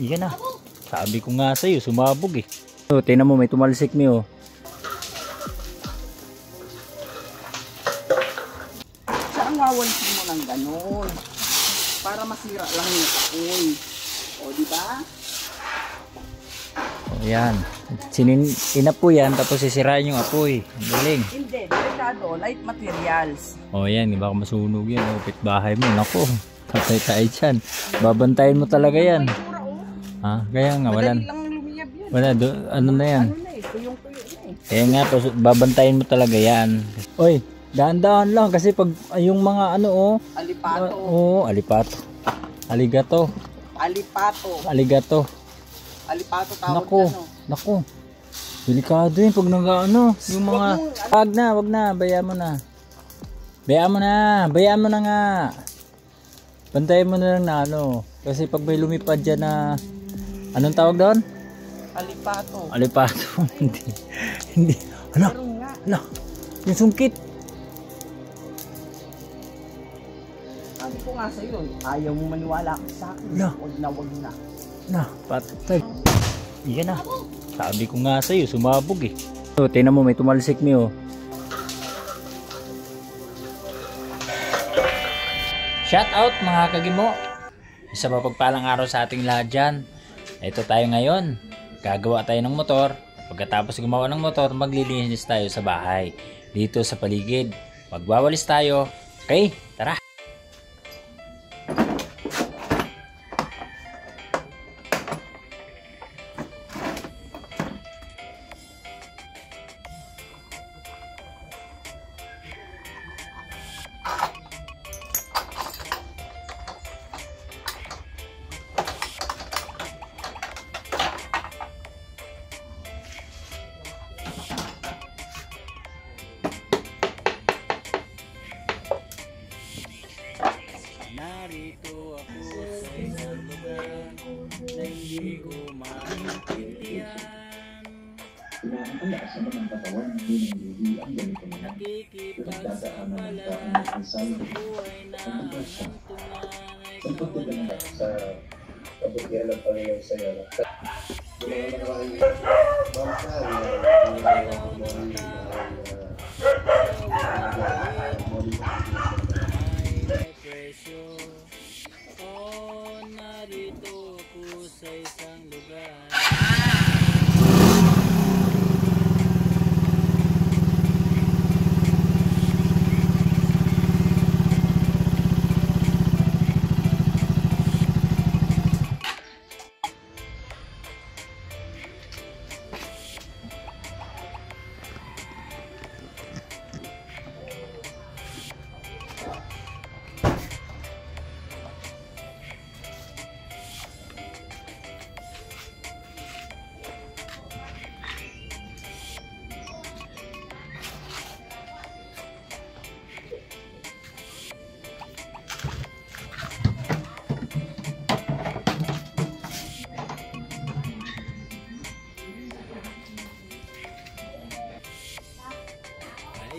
Iyan na. Sabi ko nga sa'yo, sumabog eh. So, tingnan mo, may tumalsik mi oh. Saan wawalisin mo ng ganon? Para masira lang yung apoy. O, diba? O, yan. Inapoy yan, tapos sisirain yung apoy. Ang galing. Hindi, delikado. Light materials. O, yan. Baka masunog yan. O, bahay mo. Naku. Patay tayo dyan. Babantayin mo talaga yan. Ha? Kaya nga, wala. Madali lang lumiyab yan. Wala, ano na yan? Ano na eh, tuyong-tuyo na eh. Kaya nga, babantayin mo talaga yan. Oy, dahan-dahan lang kasi pag yung mga ano oh. Alipato. Alipato. Aligato. Alipato. Aligato. Alipato tawag Naku, yan oh. naku. Delikado yun pag nag-ano, yung mga... Wag na, bayaan mo na. Bayaan mo na nga. Bantayan mo na lang na ano. Kasi pag may lumipad dyan na... Anong tawag doon? Alipato. Alipato. Hindi. Ano? Yung sungkit. Sabi ko nga sa'yo, ayaw mo maniwala ka sa akin. Wag na. Patay. Iyan na. Sabi ko nga sa'yo, sumabog eh. So, tingnan mo, may tumalsik mi oh. Shout out mga kagimo. Isa mapagpalang araw sa ating lahat dyan. Ito tayo ngayon. Gagawa tayo ng motor. Pagkatapos gumawa ng motor, maglilinis tayo sa bahay. Dito sa paligid. Magwawalis tayo. Okay, tara. Narito ako sa isang lugar na hindi ko maintindihan. Nakikipagsapala sa buhay na ang tunay kawalan. Sa kabutihan ng Panginoon sa iyo. Narito ako sa isang lugar.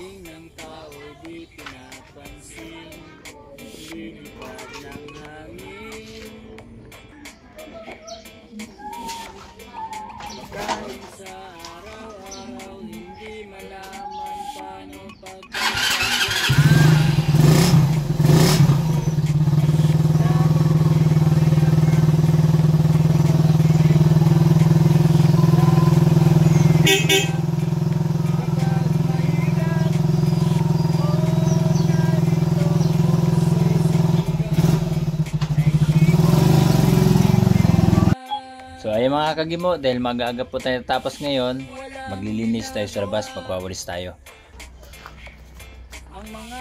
Ng tao di pinapansin, lilipad ng hangin. Kahit sa araw-araw hindi malaman paano So ayun mga kagimo, dahil mag-aga po tayo tapos ngayon, maglilinis tayo sa labas, magwawalis tayo. Ang mga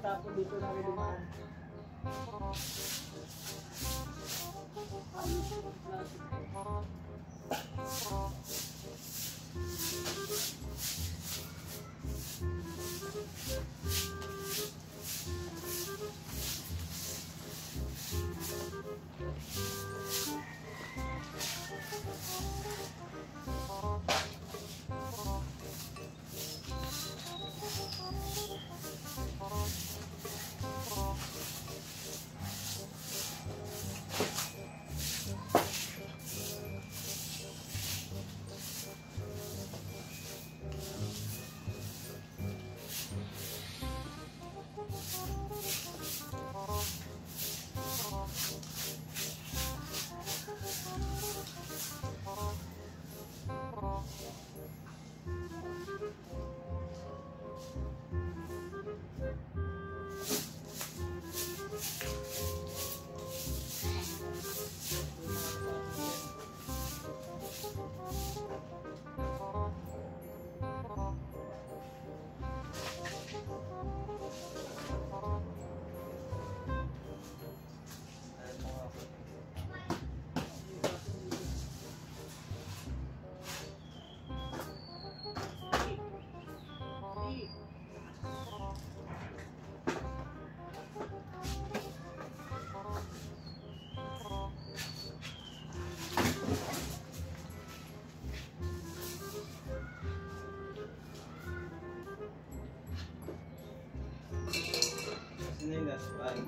tapon dito na rin dumaan. Sino yung nasa paan?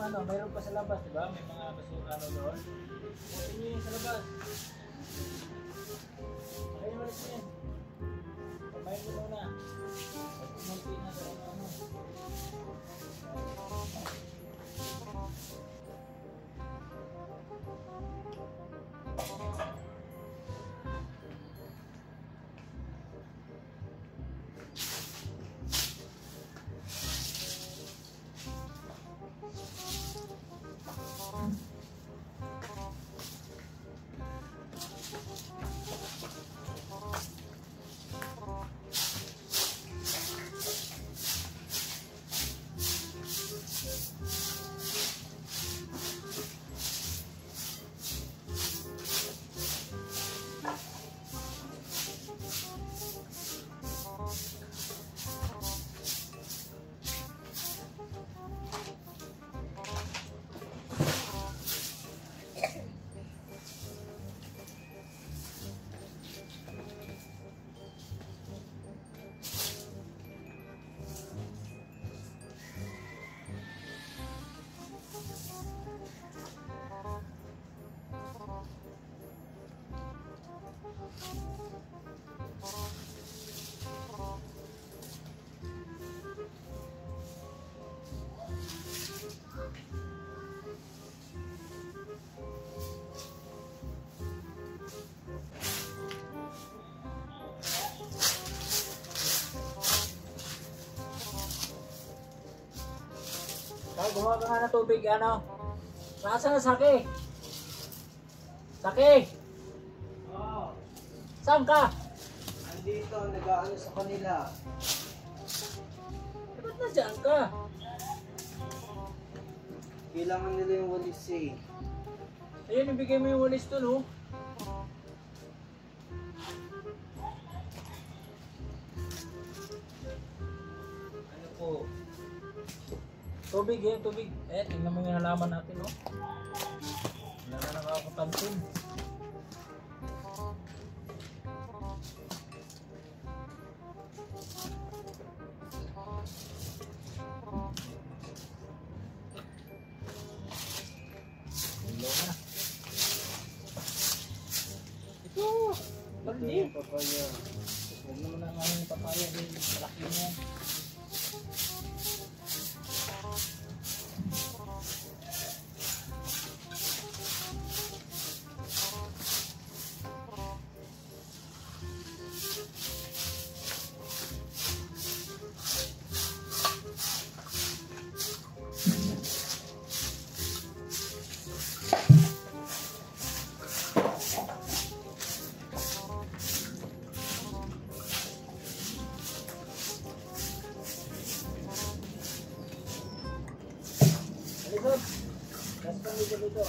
ano, mayroon pa sa labas, di ba? May mga basura ano doon. Putin nyo yun sa labas. Ayun, walis nyo yan. Pamayin mo muna. At pumunti na doon ano. Kaya gumawa ka nga ng tubig, ano? Nasaan na Saki? Saki! Oo. Saan ka? Andito, nag-aano sa kanila. Ba't nandiyan ka? Kailangan nila yung walis eh. Ayun, ibigay mo yung walis dun, oh. Ano po? Tubig eh, tubig. Eh, tingnan mo yung halaman natin, oh. Wala na nakakapansin. Ilaw na. Ito! Ito Hindi. yung papaya. Huwag naman ang ano yung papaya din. Malaki na yan. Alisod! Gas pa dito.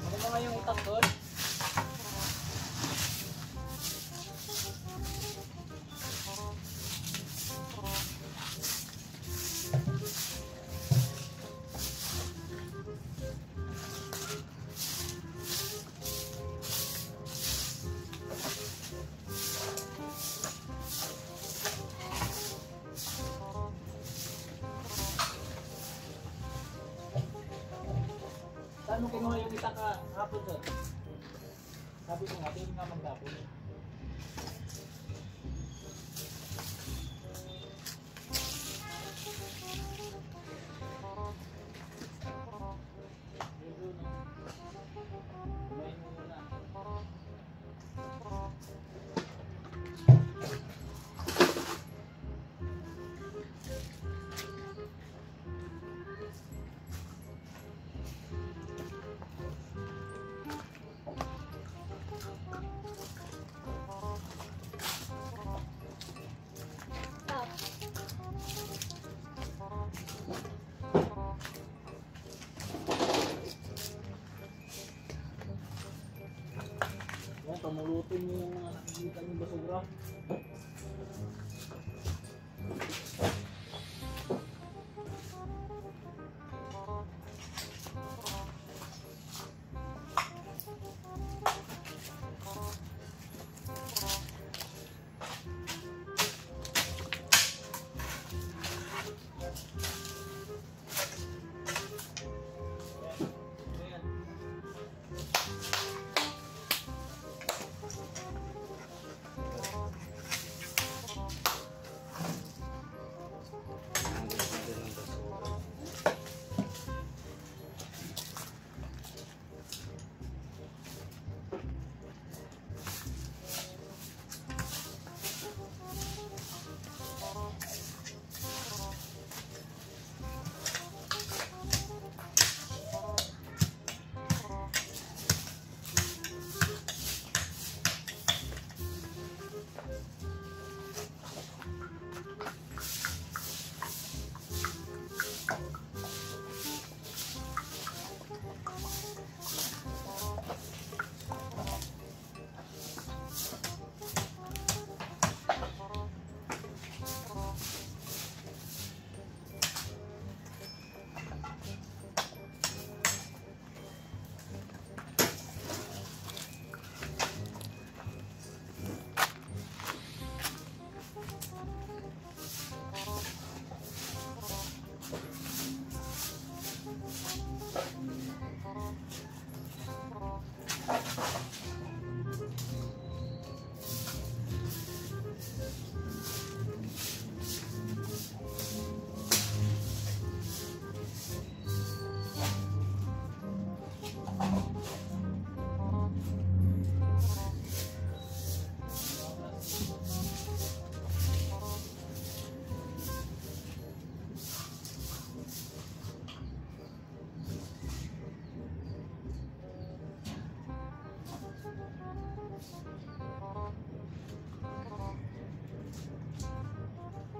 Ano ba nga yung utak doon? Saan mo kinuha yung itak ka hapon doon? Sabi ko nga, tingin nga magdapon. Kumain mo muna. pamulutin mo yung mga nakikita ng basura.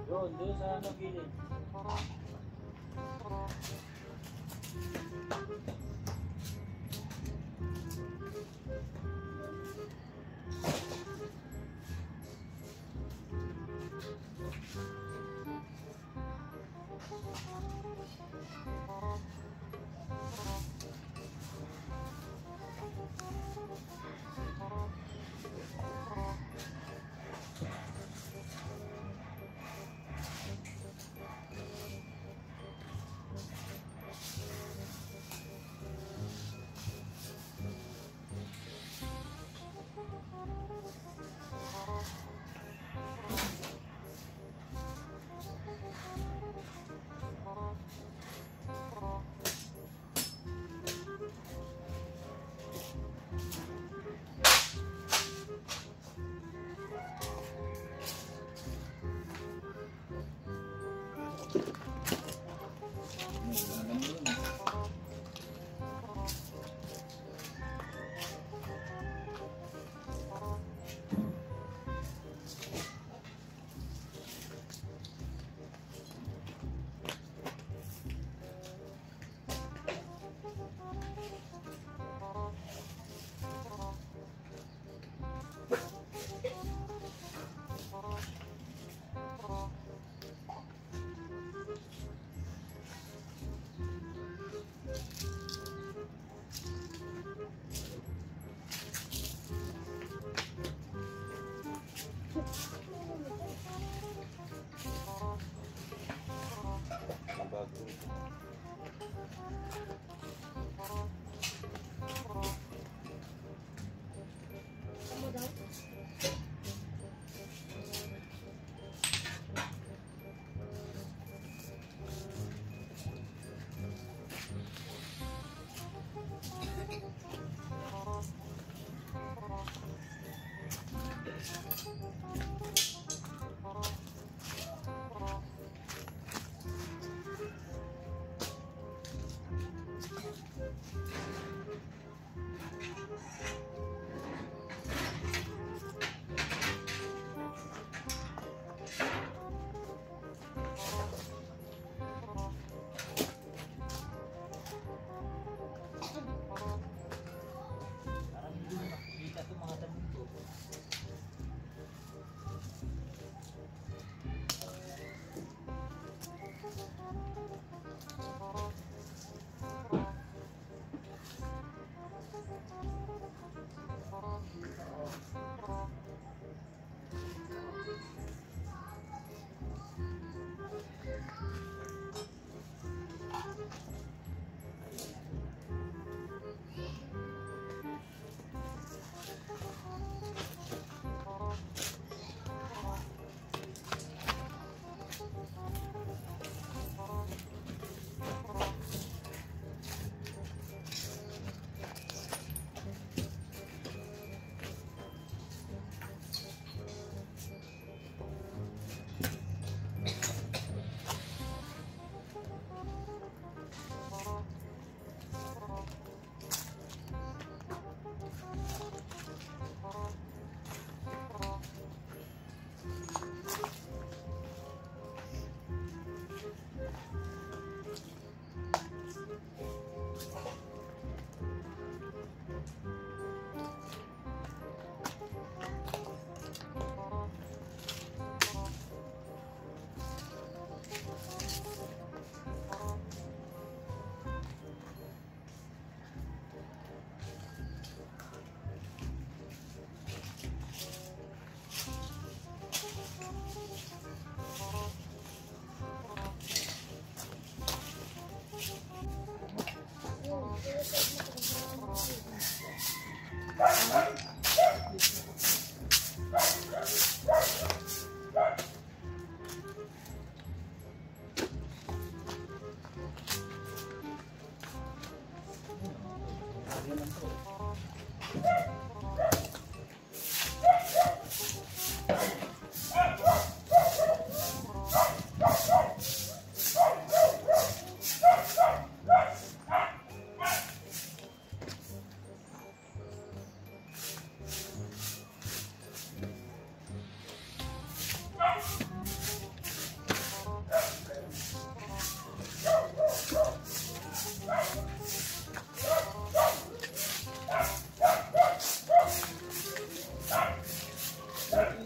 Doon sa ano gilid. Parang hindi mo nakikita itong mga damit ko.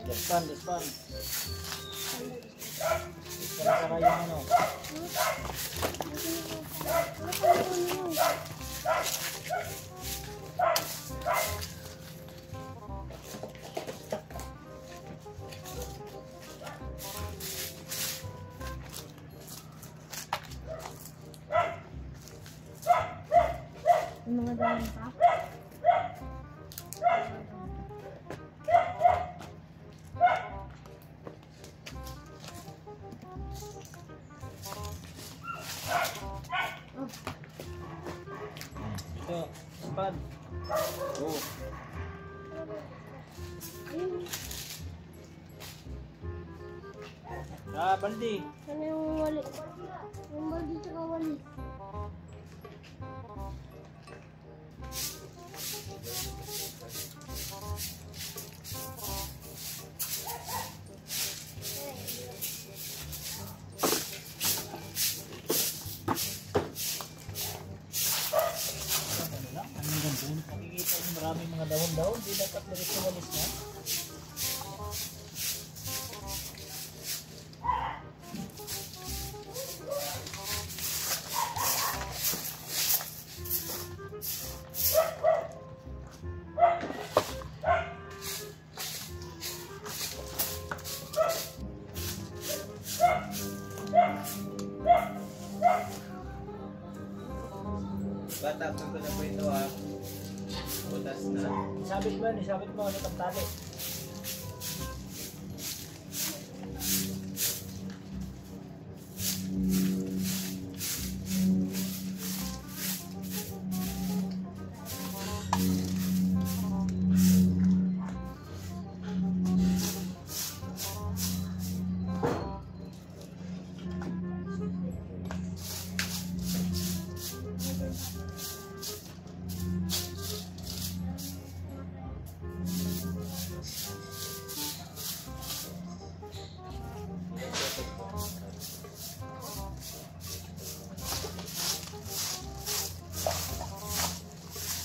Despan. Despan saka yung ano. Yung mga dami pa. Ito, despan. Oh. Baldi. Ano yung wali? Yung baldi sa wali. Anong ganito? Nakikita yung maraming mga dahon-dahon. Di dapat walis na. Batapon ko na po ito ha. Butas na. Isabit mo ano itong tali.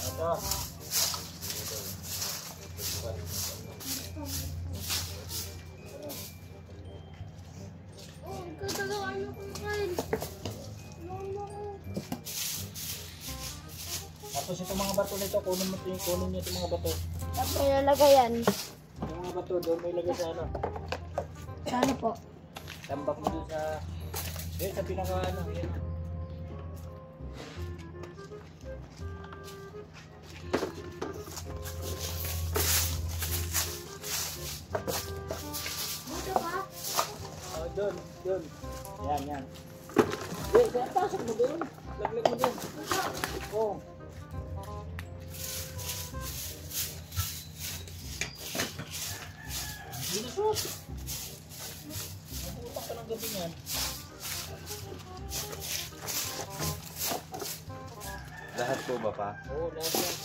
Ito. Oh, gagawin ano ko kain. Tapos itong mga bato nito, kunin niyo itong mga bato. Tapos ilalagay yan. Yung mga bato doon may ilagay sa ano. Ano po? Tambak mo doon sa sa pinaka ano, yan. Dito ba? Oh, doon. Yan. Pasok mo doon. Laglag mo doon. Oh. Binusok. Nabutak ka ng gabi niyan. Lahat po ba pa? Oo, lahat yan.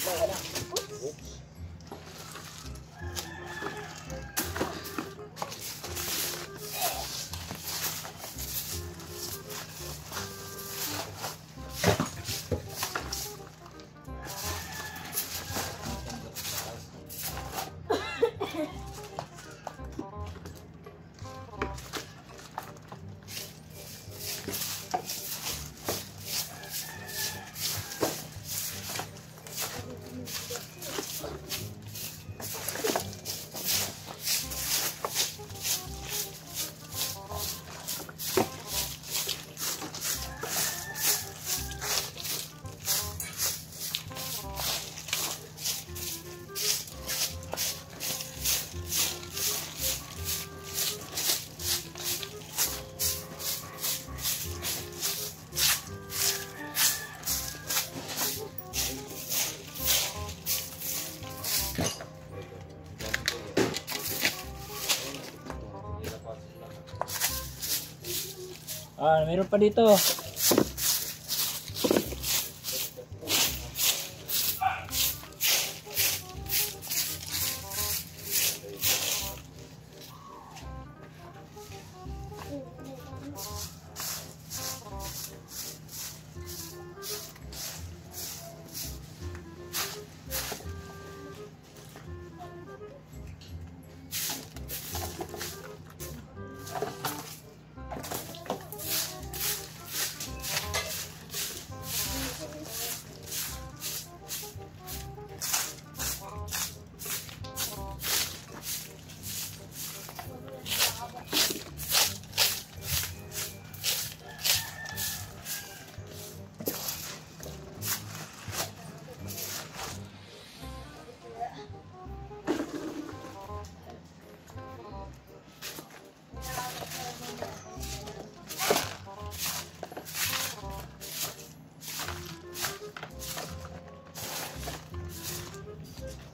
Wala. Oops. Meron pa dito.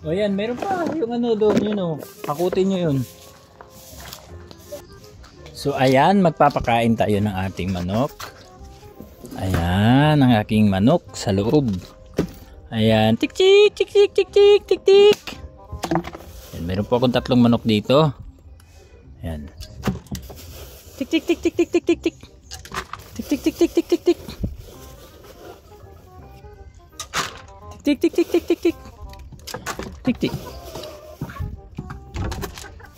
O yan, meron pa yung ano doon, yun o. Pakutin nyo yun. So ayan, magpapakain tayo ng ating manok. Ayan, ang aking manok sa loob. Ayan, tik tik tik tik tik tik tik tik. Ayan, meron po akong 3 manok dito. Ayan. Tik tik tik tik tik tik tik tik. Tik tik tik tik tik tik tik. Tik tik tik tik tik tik. Tik tik.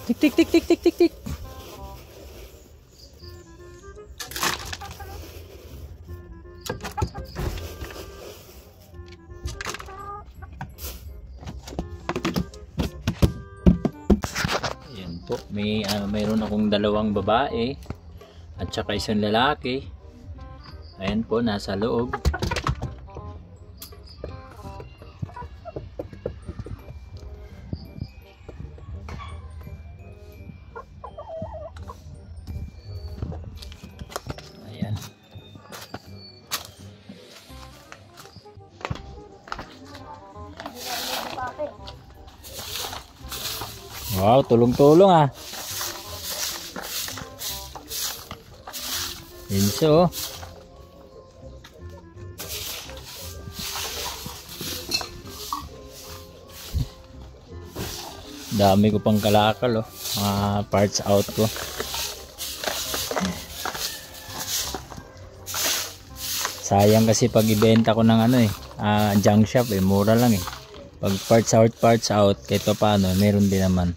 Tik tik tik tik tik tik tik. Ayan po, mayroon akong 2 babae at saka 1 lalaki. Ayan po, nasa loob. Wow, tulong-tulong ah. Inso. Dami ko pang kalakal oh. Mga parts out ko. Sayang kasi pag ibenta ko ng ano junk shop mura lang eh. Pag parts out, kahit pa paano, meron din naman.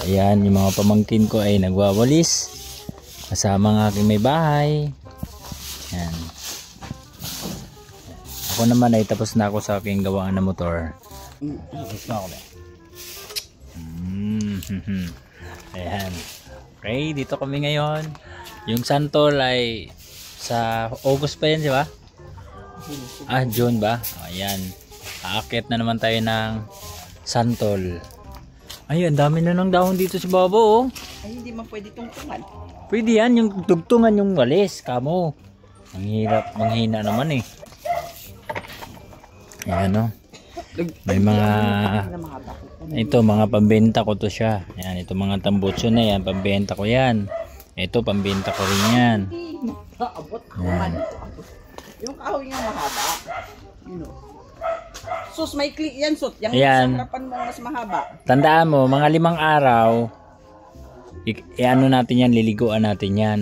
Ayan, yung mga pamangkin ko ay nagwawalis. Kasama ng aking may bahay. Ayan. Ako naman ay tapos na ako sa aking gawaan na motor. Tapos na ako ba? Ayan. Okay, dito kami ngayon. Yung santol ay sa August pa yan, di ba? June ba? Ayan. Aakyat na naman tayo ng santol. Ay, ang dami na ng dahon dito sa baba oh. Ay, hindi man pwede tungtungan. Pwede yan, yung tugtungan yung walis. Kamo. Ang hirap, manghina naman eh. Ayan oh. May mga... Ito, mga pambenta ko to siya. Ayan, ito mga tambutso na yan. Pambenta ko yan. Ito, pambenta ko rin yan. Ayan. Yung kahoy niya mahaba. You know. Sus, may click yan, Sot. Yung Ayan. sa harapan mo mas mahaba. Tandaan mo, mga 5 araw, ano natin yan, liliguan natin yan.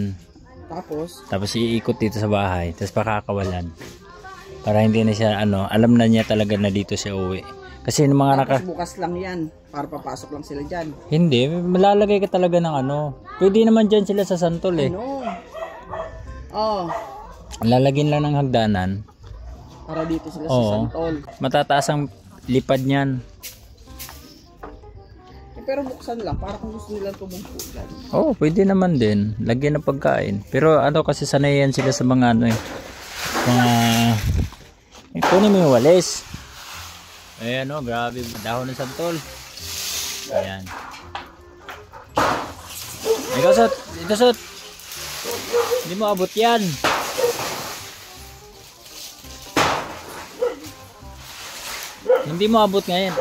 Tapos iikot dito sa bahay, tapos pakakawalan. Para hindi na siya, alam na niya talaga na dito siya uwi. Kasi yung mga bukas lang yan, para papasok lang sila dyan. Hindi, malalagay ka talaga ng Pwede naman dyan sila sa santol eh. Oh. Lalagyan lang ng hagdanan. Para dito sila sa santol. Matataas ang lipad niyan. Pero buksan lang, para kung gusto nilang tumungko dyan. Pwede naman din. Lagyan ng pagkain. Pero kasi sanayan sila sa mga kunin mo yung walis. Ayan grabe. Dahon ng santol. Ayan. Ikaw, Sot. Ito, Sot. Hindi mo abot yan. Hindi mo abot ngayon.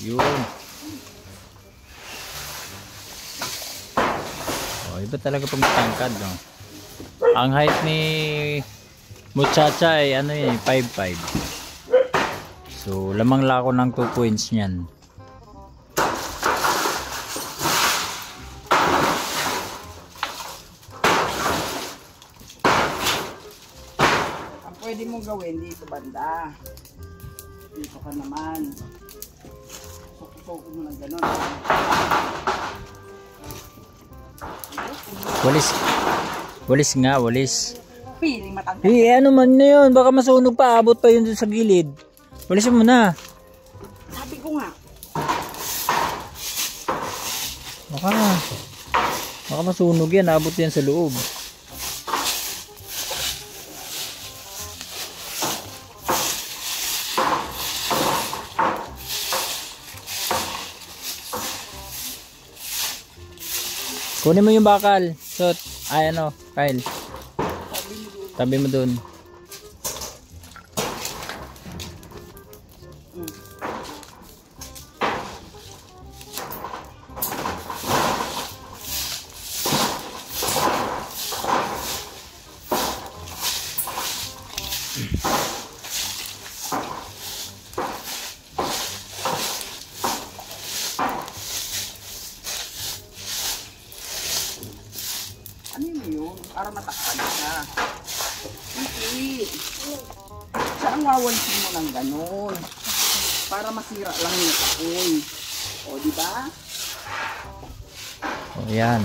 Yun. iba talaga pag matangkad, no? Ang height ni muchacha ay ano yun, 5'5". So, lamang lako ng 2 points niyan. Ang pwede mong gawin dito banda. Dito ka naman. Suko mo na gano'n. Walis nga, walis. Piling matangkad. Ano man na yun, baka masunog pa, abot pa yun dun sa gilid. Walisin mo na. Sabi ko nga. Baka masunog yan, abot yan sa loob. Kunin mo yung bakal. Shot. Ay ano, Kyle. Tabi mo dun. Ano yun? Para matakpan ka. Hindi. Saan wawalisin mo ng ganon? Para masira lang yung apoy. O, di ba? O yan.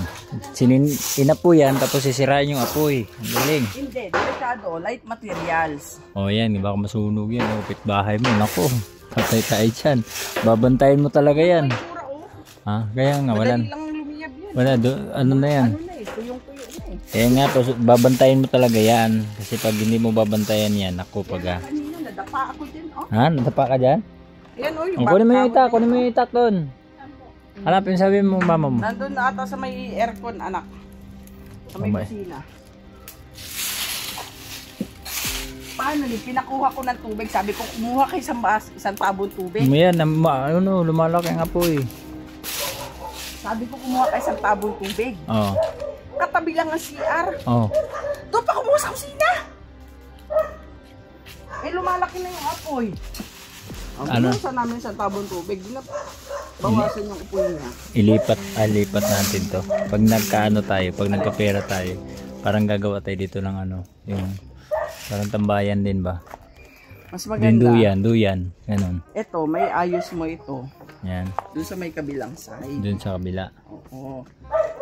Inapo yan, tapos sisirain yung apoy. Ang galing. Hindi. Delikado. Light materials. O yan, baka masunog yan. Upit bahay mo. Nako, patay tayo dyan. Babantayin mo talaga yan. Pura, oh. Ha? Kaya nga, wala. Madali lang lumiyab yan. Wala, ano na yan. Ano na eh. Tuyong-tuyo na eh. Kaya nga, babantayin mo talaga yan. Kasi pag hindi mo babantayan yan, ako pag Kanina, nadapa ako din, oh. ha? Nadapa ka dyan? Ayan, oh. Yung Kunin mo yung bagong itak, kunin mo yung itak doon. Hanapin, sabi mo, mama mo. nandun na ata sa may aircon, anak. Sa may Abay. kusina. Paano ni? Pinakuha ko ng tubig. Sabi ko, kumuha kay isang tabon tubig. Yan, lumalaki ang apoy. Sabi ko, kumuha kay isang tabon tubig. Oo. Katabi lang ang CR. Oo. Doon pa kumuha sa kusina. Eh, lumalaki na yung apoy. Ano? Ano? Sa namin isang tabon tubig. Bawasan yung apoy niya. Lipat natin to. Pag nagkaano tayo, pag nagkapera tayo, parang gagawa tayo dito ng ano, yung parang tambayan din ba? Mas Din maganda. duyan, ganun. Ito, may ayos mo ito. Yan, Doon sa may kabilang side. dun sa kabila. Oo.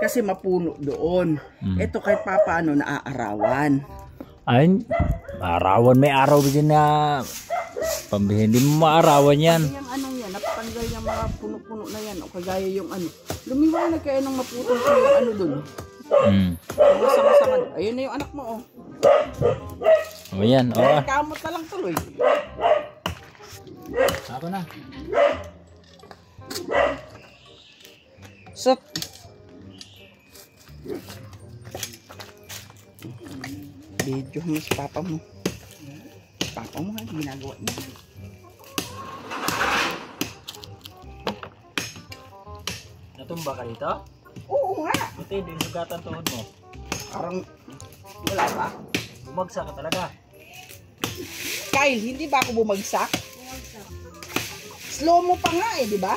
Kasi mapuno doon. Mm. Ito kahit papaano naaarawan. Ay, arawan, may araw din na pambihin. Hindi mo maarawan yan. Yung ano yan, napatanggal yung mga puno-puno na yan. O kagaya yung ano. Lumiwanag kayo nung maputol ko yung ano doon. Masama-sama. Ayun na yung anak mo, oh. O yan, oo. Kamot na lang tuloy. Ako na. Sot. Video mo sa papa mo. Papa mo, ginagawa niya. Natumba ka dito? Oo nga. Buti, hindi sugatan tuhod mo. Parang wala ba? Bumagsak ka talaga. Kyle, hindi ba ako bumagsak? Slow mo pa nga eh, di ba?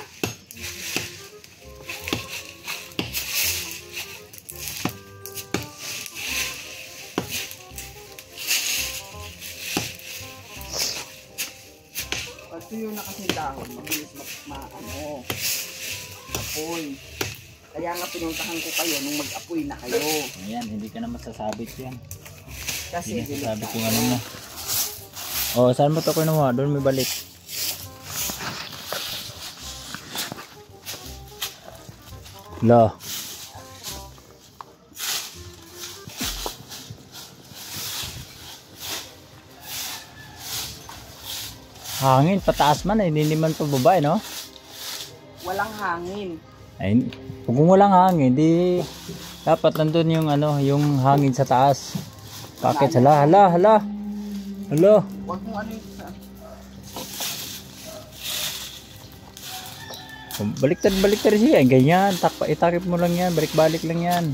Pag tuyo na kasi dahon, mabilis ano, apoy. Kaya nga pinuntahan ko kayo nung mag-apoy na kayo. Ayan, hindi ka na masasabit yan. Kasi Hindi masasabit yung ano mo. O, saan mo ito kinuha? Doon may balik. Lo. Hangin, pataas man eh. Hindi man pababa eh, no? walang hangin. Ay, kung walang hangin, di dapat nandun yung ano, yung hangin sa taas. Bakit? Hala. Huwag mo ano yung sa... Baliktad siya. Ganyan. Itakip mo lang yan. Balik-balik lang yan.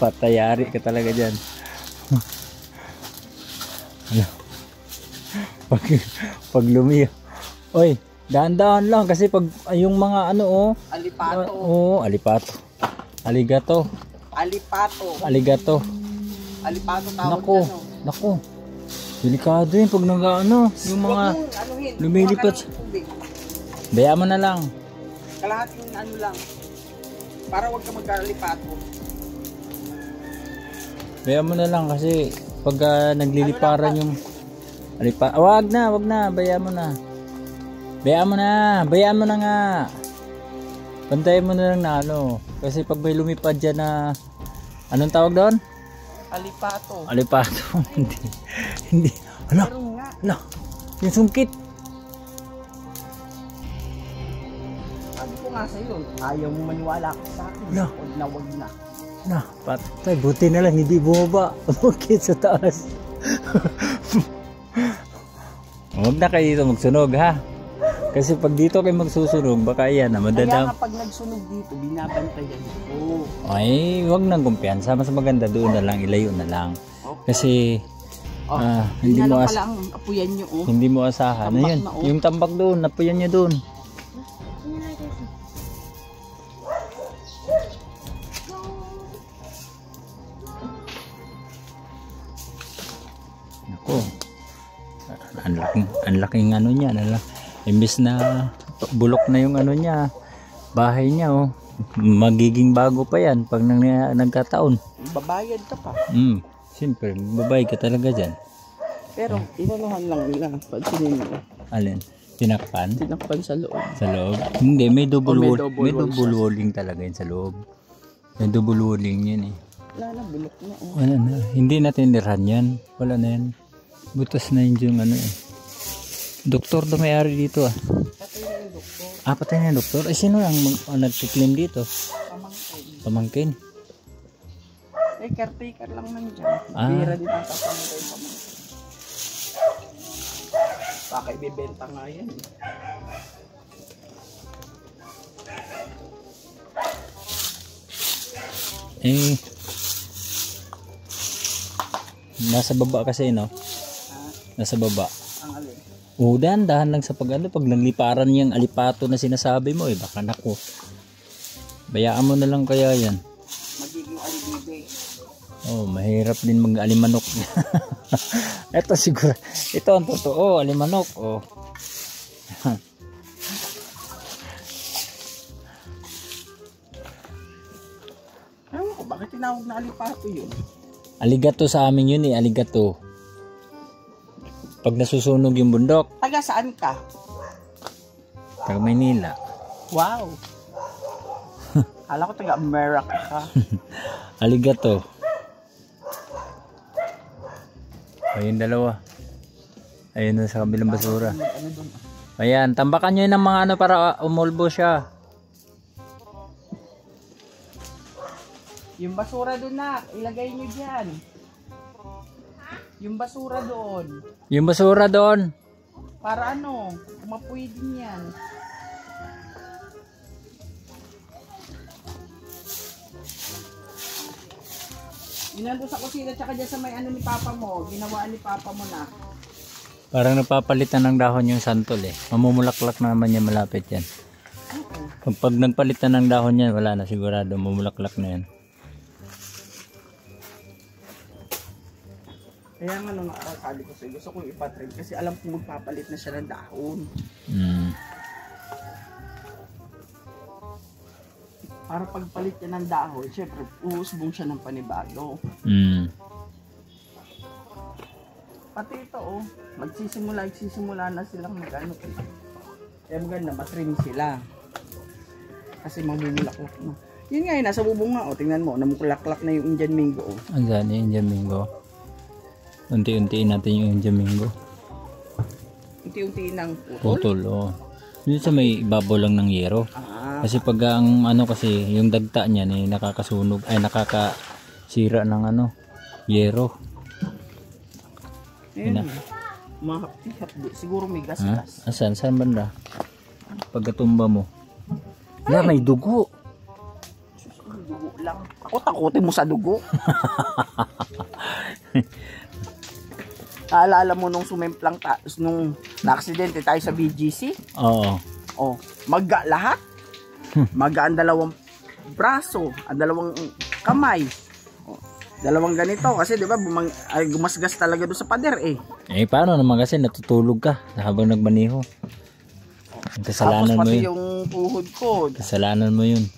Patayari ka talaga dyan. Ano? Pag lumiyo. Oy, dahan-dahan lang kasi pag yung mga ano Alipato. alipato. Aligato. Alipato. Aligato. Alipato tawag Nako, dyan, oh. nako. Delikado yun pag yung mga Huwag mong anuhin. lumilipat. Kuha ka ng tubig. Bayaan mo na lang. Kalahating ano lang. Para wag ka magkalipato. Bayaan mo na lang kasi pag nagliliparan yung wag na, bayaan mo na. Bayaan mo na nga. Bantayan mo na lang na ano. Kasi pag may lumipad dyan na, anong tawag doon? Alipato. Alipato. Hindi. Hala, Meron nga. hala. Yung sungkit. Sabi ko nga sa'yo, ayaw mo maniwala ka sa akin. No. Wag na. Na, patay. Buti na lang, hindi bumaba. Sungkit sa taas. Huwag na kayo dito magsunog ha. Kasi pag dito kayo magsusunog, baka yan na Kaya madadam. nga pag nagsunog dito, binabantayan ko. Ay, huwag nang kumpiyansa. Mas maganda doon na lang, ilayo na lang. Kasi hindi mo pala ang apuyan nyo, oh. hindi mo asahan. Tambak Ayun, na, oh. yung tambak doon, napuyan niya doon. Ako. Ang laking ano niya, imbis na bulok na yung ano niya, bahay niya magiging bago pa yan pag nagkataon. Babayad ka pa. Siyempre, babae ka talaga dyan. Pero, inanuhan lang nila. Pansinin nila. Alin? Tinakpan? Tinakpan sa loob. Sa loob? Hindi, may double may wall. double May wall double walling talaga yun sa loob. May double walling yun eh. Wala na, bulok na, oh. Wala na. Hindi natin nirhan yan. Wala na yan. Butas na yun yung ano eh. Doktor na may-ari dito ah. Patay na yung doktor. Patay na yung doktor? Eh sino ang nagkiklim dito? Pamangkin. Pamangkin? Eh, caretaker lang nandiyan. Ah. Bira din ang kapamangkin yung pamangkin. Baka ibibenta nga yan. Nasa baba kasi no? Nasa baba. Ang alin. Dahan lang sa pag nagliparan yung alipato na sinasabi mo baka nako. Bayaan mo na lang kaya yan. Magiging alibibe. Mahirap din mag-alimanok. Ito siguro, ito ang totoo, alimanok. Ewan ko, bakit tinawag na alipato yun? Aligato sa amin yun aligato. Pag nasusunog yung bundok, Taga saan ka? taga Maynila. Wow! Kala ko taga America ka. Aligato. Ayun dalawa. Ayun na sa kabilang basura. Ano dun? Ayan, tambakan nyo yun ng mga ano para umulbo siya. Yung basura doon na, ilagay nyo dyan. Yung basura doon. Yung basura doon. Para ano, umapoy din yan. Yun nandun sa kusina, tsaka dyan sa may ano ni Papa mo, ginawaan ni Papa mo na. Parang napapalitan ng dahon yung santol Mamumulaklak na naman yan, malapit yan. Pag nagpalitan ng dahon yan, wala na sigurado, mamulaklak na yan. Kaya nga nung nakakali ko sa'yo, gusto kong ipatrade kasi alam kong magpapalit na siya ng dahon. Para pagpalit niya ng dahon, syempre, uusbong siya ng panibago. Pati ito, magsisimula na silang mag-ano. Kaya maganda, matrim sila. Kasi mamumulaklak na. Yun nga, nasa bubong nga, tingnan mo, namukulaklak na yung Indian Mingo. Andiyan yung Indian Mingo. Unti-untiin natin yung Indian Mingo. Unti-unti ng Putol, Dito sa may ibabaw lang ng yero. Kasi pag ang ano kasi, yung dagta niya nakakasunog, nakakasira ng yero. Ayun. Mahapdi. Siguro may gas-gas. Saan banda? Pagkatumba mo. May dugo. Dugo lang. lang. Ako takutin mo sa dugo. Naalala mo nung sumemplang nung na-aksidente tayo sa BGC? Oo. Oh, magga lahat. Magga ang dalawang braso, ang dalawang kamay. Oh, dalawang ganito kasi 'di ba gumasgas talaga doon sa pader eh. Eh paano naman kasi natutulog ka habang nagmaneho. Kasalanan mo Tapos pati yun. yung tuhod ko, Kasalanan mo yun.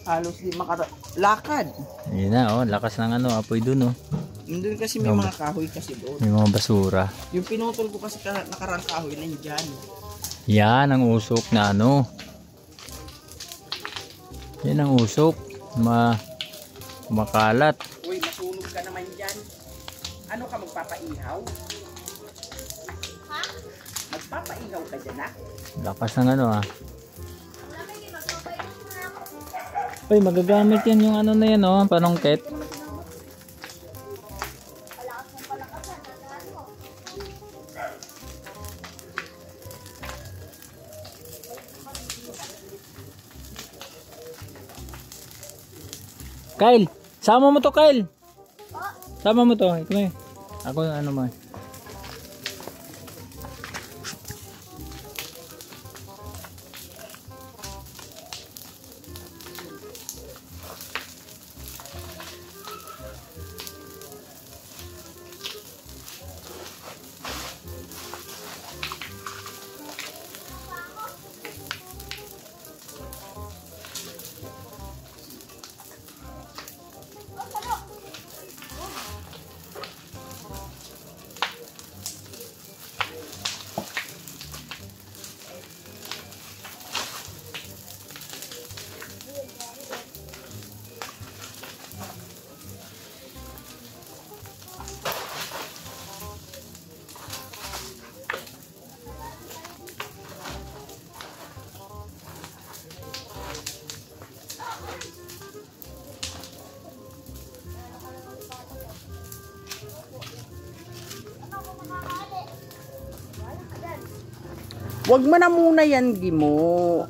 halos di makalakad. Yun na, oh, lakas ng ano, apoy dun, oh. Nandun kasi may mga kahoy kasi doon. May mga basura. Yung pinutol ko kasi nakarang kahoy nandiyan. Yan ang usok na ano. Yan ang usok. Makalat. Uy, masunog ka naman dyan. Ano ka, magpapaihaw? Ha? Magpapaihaw ka dyan, ha? Lakas ng ano, ah. Uy, magagamit yan yung ano na yan, oh, panongket. Kyle, sama mo to, Kyle. Sama mo to. Ikaw eh. Ako ano mo. Wag mo na muna yan, Gimo.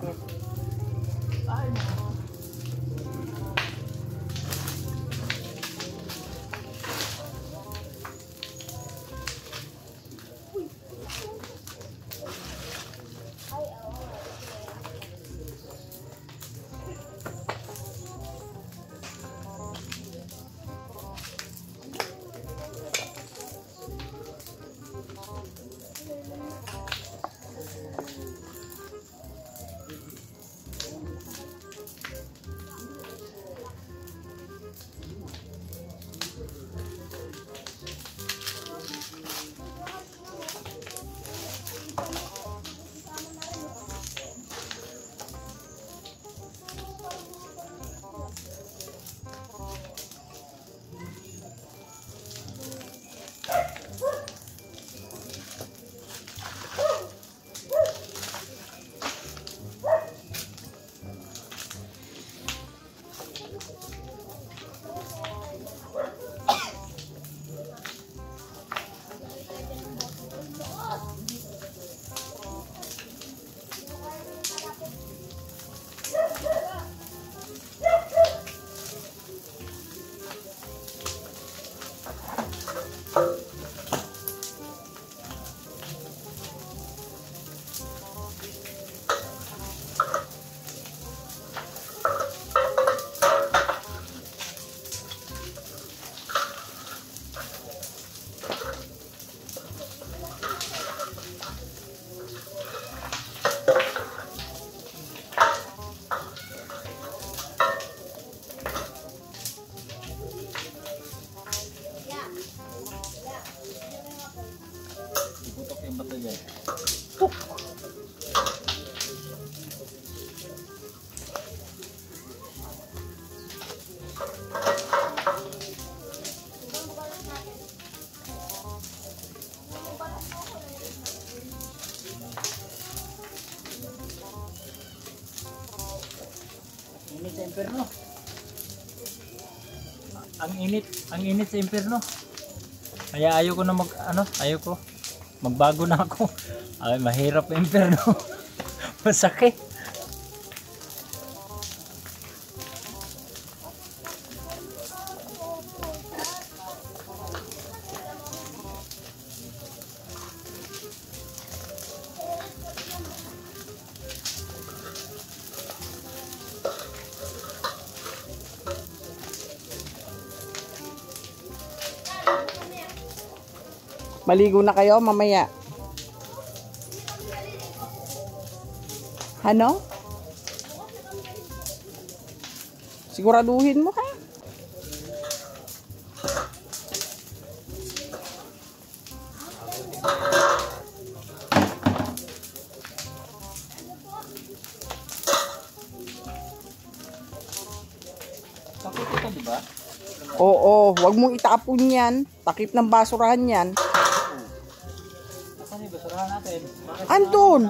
Init sa impyerno. Ang init sa impyerno. Kaya ayaw ko na magbago na ako. Ay, mahirap ang impyerno. Masakit. Maligo na kayo mamaya. Ano? Siguraduhin mo ha. Sakit ito, di ba? Oo, wag mong itapon yan. Takip ng basurahan yan. Saan yung basurahan natin? Andun!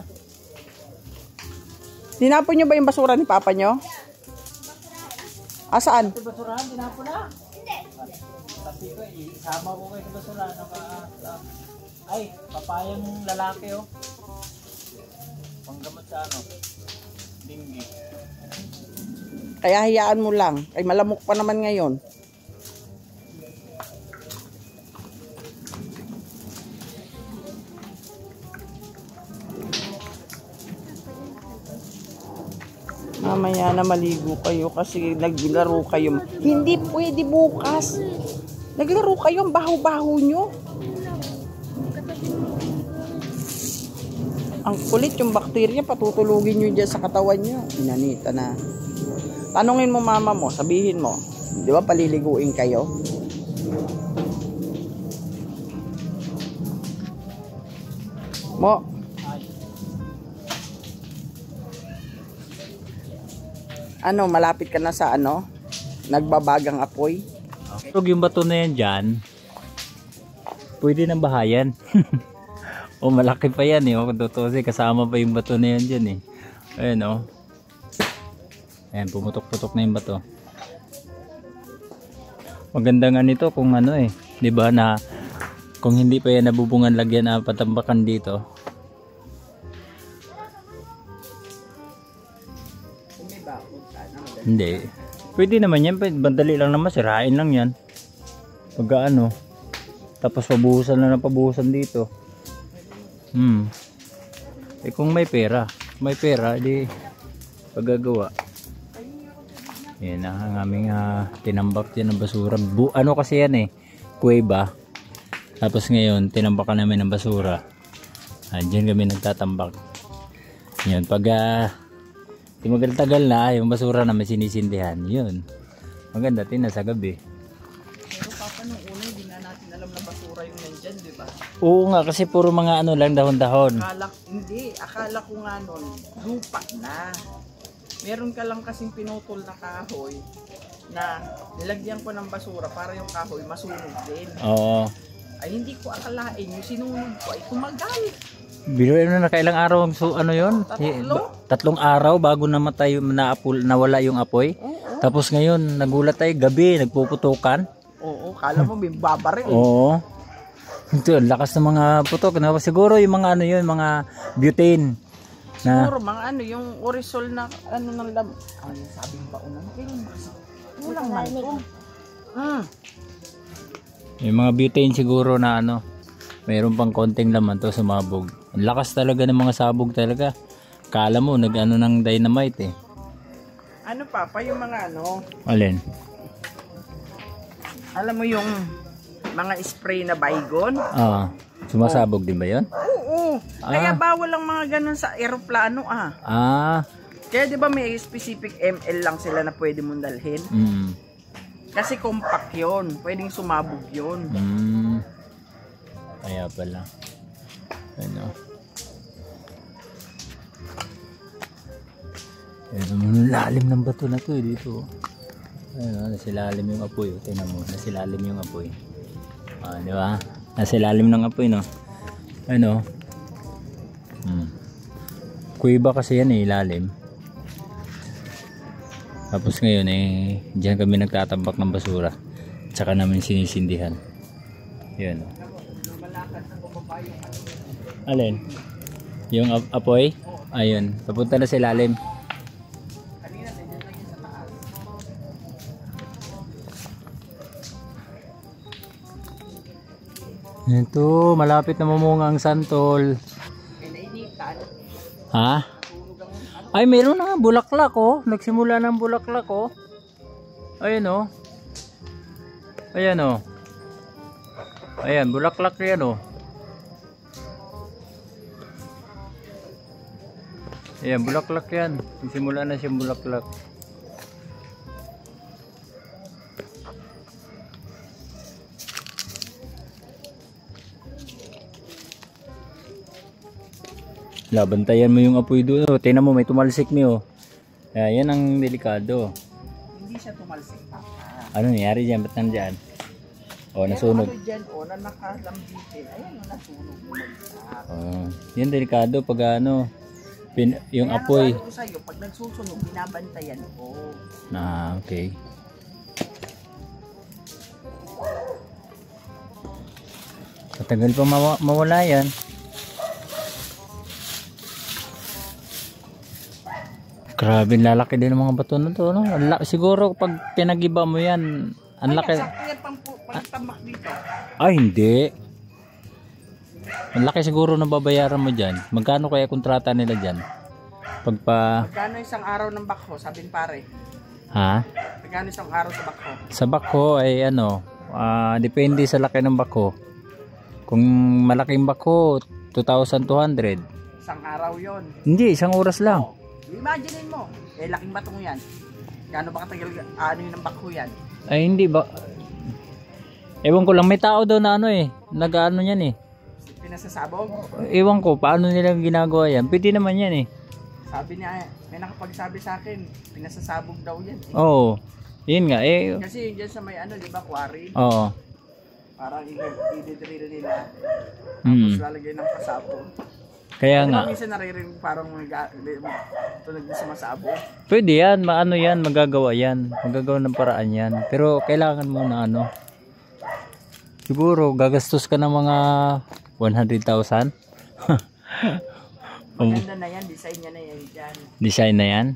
Tinapon nyo ba yung basura ni papa nyo? Saan? Ito basurahan, tinapon na? Hindi. Kasi ko, isama ko kayo sa basurahan. Ay, papayang lalaki oh. Panggamot sa ano? Dinggi. Kaya hayaan mo lang. Ay malamok pa naman ngayon. Mamaya na maligo kayo kasi naglaro kayo. Hindi pwede bukas. Naglaro kayo, ang baho-baho nyo. Ang kulit yung bakterya, patutulugin nyo dyan sa katawan nyo. Inanita na. Tanungin mo mama mo, sabihin mo. Di ba paliliguin kayo? Mo. Ano, malapit ka na sa ano? Nagbabagang apoy? Pag yung bato na yan dyan, pwede nang bahayan. O malaki pa yan eh. O kung tutusin, kasama pa yung bato na yan dyan eh. Ayan o. Ayan, pumutok-putok na yung bato. Maganda nga nito kung ano eh. 'Di ba na kung hindi pa yan nabubungan lagyan na patambakan dito. Hindi. Pwede naman yan. Bandali lang naman. Sirain lang yan. Pagka ano. Tapos pabuhusan na ng pabuhusan dito. Eh kung may pera. May pera, di paggagawa. Yan ang aming tinambak yan ng basura. Ano kasi yan eh. Kuweba. Tapos ngayon, tinambakan namin ng basura. Diyan kami nagtatambak. Yan. Pag tumagal-tagal na, yung basura namin sinisindihan. Yun. Maganda, tinasa gabi. Pero papa, nung una, hindi na natin alam na basura yung nandyan, di ba? Oo nga, kasi puro mga ano lang, dahon-dahon. Akala ko nga nun, lupa na. Meron ka lang kasing pinutol na kahoy na nilagyan ko ng basura para yung kahoy masunog din. Oo. Ay hindi ko akalain, yung sinunog ko ay tumagal. Biruin na nakailang araw ano yon? 3 araw bago namatay nawala yung apoy. Oo. Tapos ngayon nagulat tayo gabi nagpuputukan. Oo, kala mo may babaril. Oo. Ito, lakas ng mga putok. Siguro yung mga ano yun, mga butane. Na, Siguro mga ano, yung orisol na ano ng lab. Ano sabing baunan? Kulang man ito. yung mga butane siguro na ano, mayroon pang konting laman to sumabog. Ang lakas talaga ng mga sabog talaga. Kala mo nag-ano ng dynamite eh. Ano papa, yung mga ano, Alin? alam mo yung mga spray na baygon? Sumasabog din ba yun? Oo. Kaya bawal ang mga ganun sa eroplano Kaya di ba may specific ml lang sila na pwede mong dalhin? Kasi compact yun. Pwedeng sumabog yun. Kaya pala. Ano? Ayun, lalim ng bato na to dito. Ayun, nasilalim yung apoy. Tingnan mo, nasilalim yung apoy. Di ba? Nasilalim ng apoy, no? Ano? Kuweba kasi yan eh, ilalim. Tapos ngayon eh, diyan kami nagtatambak ng basura. Tsaka namin sinisindihan. Yun. Alin? Yung apoy? Ayun. Papunta na sa ilalim. Ito, malapit na mamunga ang santol. Ha? Ay, meron na nga bulaklak oh. Nagsimula ng bulaklak oh. Ayan oh. Ayan oh. Ayan, bulaklak yan oh. Ayan, bulaklak yan. Simula na siyang bulaklak. Labantayan mo yung apoy doon. Oh, tingnan mo, may tumalsik niyo. Yan ang delikado. Hindi siya tumalsik pa. Ano nangyari dyan? Ba't nandyan? O, nasunog. Ano dyan, na nakalambitin. Ayan, nasunog. Bumagsak. Yan delikado pag ano, yung Kaya apoy. nasabi ko sa'yo, pag nagsusunog, binabantayan ko. Okay. Matagal pa mawala yan. Grabe, lalaki din ng mga bato na to, no? Siguro pag pinagiba mo yan, ang laki. Sakto yan pang dito. Ay, hindi. Ang laki siguro na babayaran mo dyan. Magkano kaya kontrata nila dyan? Pagpa... Magkano isang araw ng bakho, sabihin pare? Ha? Magkano isang araw sa bakho? Sa bako ay ano, depende sa laki ng bako. Kung malaking bako, 2,200. Isang araw yon. Hindi, isang oras lang. Imaginein mo, laking batong yan. Gaano ba katagal, ano yun ang bakho yan? Ay, hindi ba? Ewan ko lang, may tao daw na ano nag-ano yan Pinasasabog? Ewan ko, paano nila ginagawa yan? Pwede naman yan Sabi niya, may nakapagsabi sa akin, pinasasabog daw yan. Oo, yun nga Kasi yun dyan sa may ano, di ba, quarry? Oo. Parang i-drill nila. Tapos lalagay ng pasabog. Kaya nga. Minsan naririnig parang tunog na sumasabog. Pwede yan, maano yan, magagawa yan. Magagawa ng paraan yan. Pero kailangan mo na ano. Siguro, gagastos ka ng mga 100,000. Maganda na yan, design niya na yan dyan. Design na yan?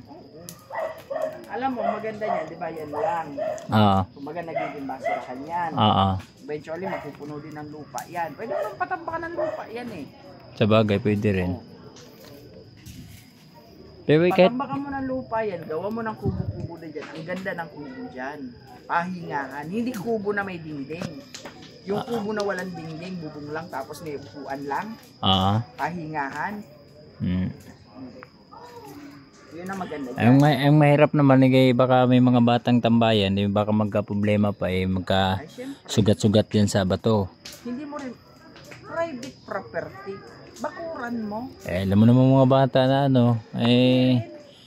Alam mo, maganda niya, di ba yan lang? Oo. Kumaga nagiging basurahan yan. Oo. Eventually, mapupuno din ng lupa yan. Pwede mo nang patambakan ng lupa yan Sa bagay, pwede rin. Pero kahit... Patambakan mo ng lupa yan, gawa mo ng kubo-kubo na dyan. Ang ganda ng kubo dyan. Pahingahan. Hindi kubo na may dingding. Yung kubo na walang dingding, bubong lang, tapos may upuan lang. Oo. Pahingahan. Yun ang maganda dyan. Ang mahirap naman baka may mga batang tambayan, baka magka-problema pa magka Ay, syempre. sugat-sugat yan sa bato. Hindi mo rin private property. Bakuran mo. Alam mo naman mga bata na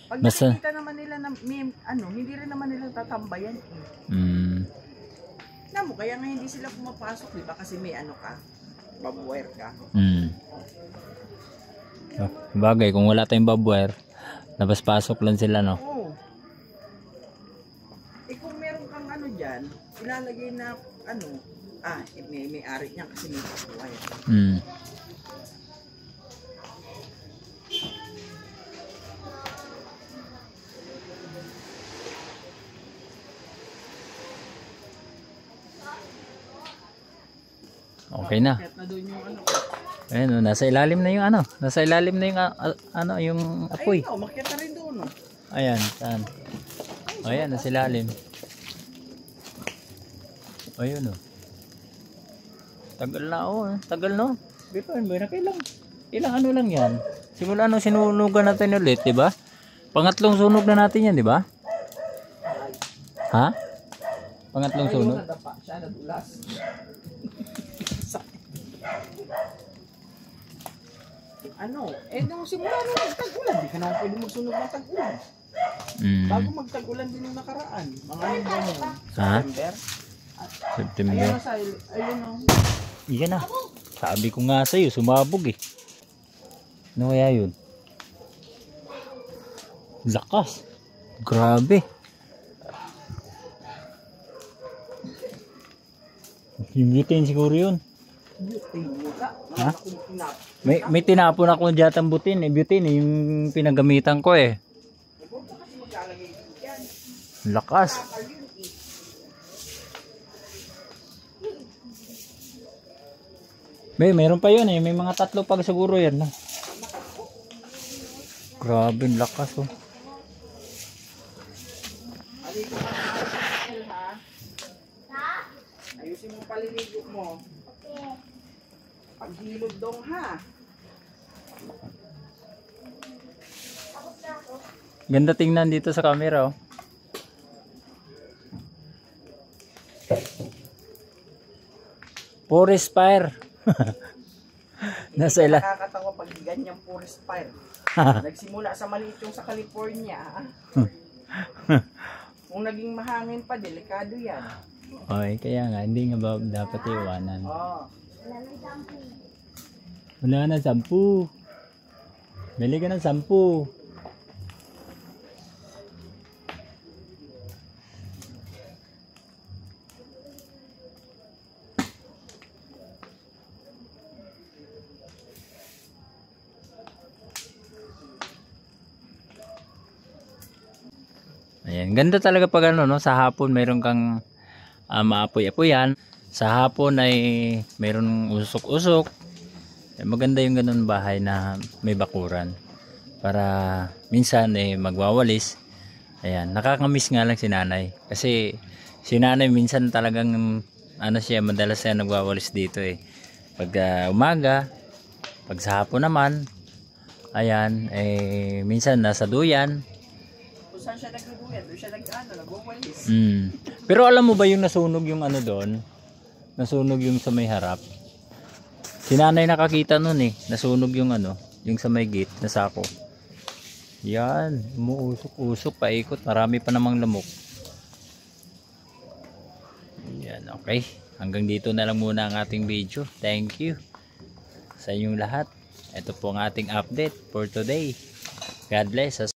Pag basta- nakikita naman nila na may, hindi rin naman nila tatambayan Na mo, kaya nga hindi sila pumapasok, di ba? Kasi may babuwire ka. Bagay, kung wala tayong barbwire, labas-pasok lang sila, no? Oo. Kung meron kang dyan, ilalagay na, may ari niya kasi may babuwire. Okay na. Kahit na doon yung Ayun, nasa ilalim na yung nasa ilalim na yung yung apoy. Ayun, umakyat na rin doon, Ayan, saan? Ayan, nasa ilalim. Ayun, Tagal na, tagal, no? Dito, ilang ano lang yan. Simula sinunugan natin ulit, di ba? Pangatlong sunog na natin yan, di ba? Ha? Pangatlong sunog? Ayun, nadapa siya, nadulas. Nung simula nung tag-ulan, di ka naman pwede magsunog ng tag-ulan. Bago magtag-ulan din yung nakaraan. Mga September. September. Ayun Iyan na. Sabi ko nga sa'yo, sumabog Ano kaya yun? Lakas. Grabe. Yung butin siguro yun. Ha? May tinapon ako dyan butin. Butin yung pinagamitan ko Lakas. Mayroon pa yun May mga 3 pag siguro yan. Grabe, lakas Ayusin mo paliligo mo. Paghilod dong, ha? Ganda tingnan dito sa camera, oh. Forest fire. Nasa ila. Nakakatawa pag ganyang forest fire. Nagsimula sa maliit yung sa California. Kung naging mahangin pa, delikado yan. Okay, kaya nga, hindi nga ba dapat iwanan. Oh. Wala na 10. Bili ka ng 10. Ayan, ganda talaga pag ano, no, sa hapon mayroon kang maapoy-apoyan. Sa hapon ay mayroon usok-usok. Maganda yung ganun bahay na may bakuran. Para minsan magwawalis. Ayan, nakakamiss nga lang si nanay. Kasi si nanay minsan talagang madalas siya nagwawalis dito eh. Pag umaga, pag sa hapon naman, ayan, minsan nasa duyan. Kung saan siya nagduduyan, doon siya nagwawalis. Pero alam mo ba yung nasunog yung ano doon? Nasunog yung sa may harap. Si nanay nakakita nun eh. Nasunog yung ano, yung sa may gate na sako. Yan, umuusok-usok, paikot. Marami pa namang lamok. Yan, okay. Hanggang dito na lang muna ang ating video. Thank you sa inyong lahat. Ito po ang ating update for today. God bless us.